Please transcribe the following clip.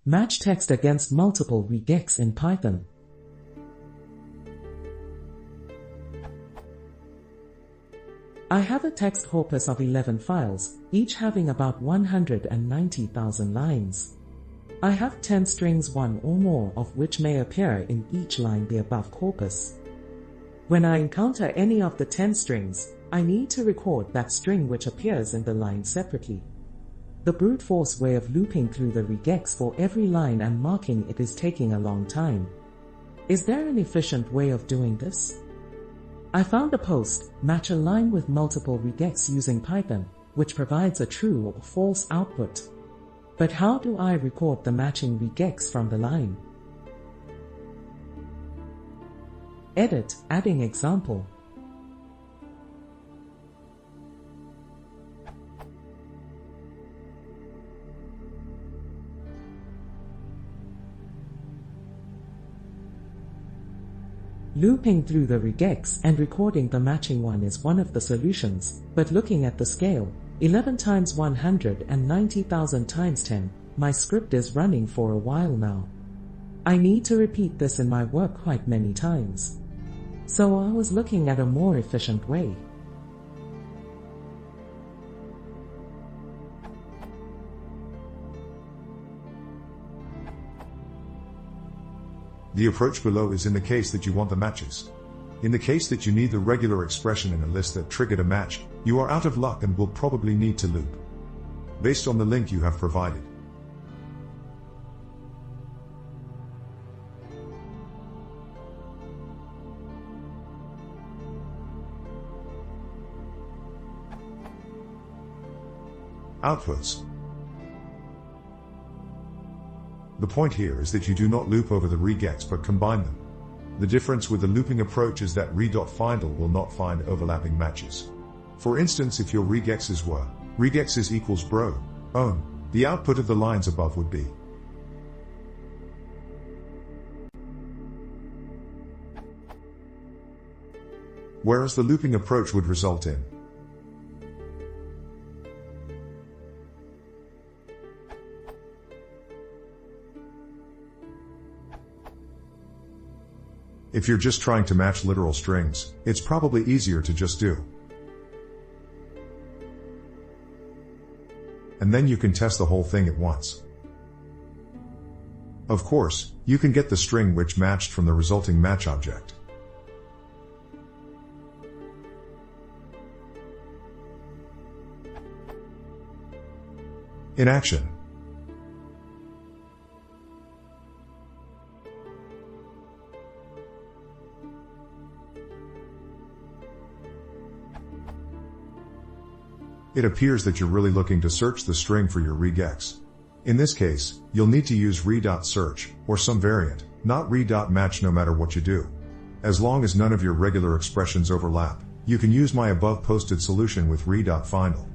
Match text against multiple regex in Python. I have a text corpus of 11 files, each having about 190,000 lines. I have 10 strings, one or more of which may appear in each line the above corpus. When I encounter any of the 10 strings, I need to record that string which appears in the line separately. The brute force way of looping through the regex for every line and marking it is taking a long time. Is there an efficient way of doing this? I found a post, match a line with multiple regex using Python, which provides a true or false output. But how do I record the matching regex from the line? Edit, adding example. Looping through the regex and recording the matching one is one of the solutions, but looking at the scale, 11 times 190,000 times 10, my script is running for a while now. I need to repeat this in my work quite many times. So I was looking at a more efficient way. The approach below is in the case that you want the matches. In the case that you need the regular expression in a list that triggered a match, you are out of luck and will probably need to loop. Based on the link you have provided. Outputs. The point here is that you do not loop over the regex but combine them. The difference with the looping approach is that re.findall will not find overlapping matches. For instance, if your regexes were regexes equals bro, own, the output of the lines above would be. Whereas the looping approach would result in. If you're just trying to match literal strings, it's probably easier to just do. And then you can test the whole thing at once. Of course, you can get the string which matched from the resulting match object. In action. It appears that you're really looking to search the string for your regex. In this case, you'll need to use re.search, or some variant, not re.match no matter what you do. As long as none of your regular expressions overlap, you can use my above posted solution with re.findall.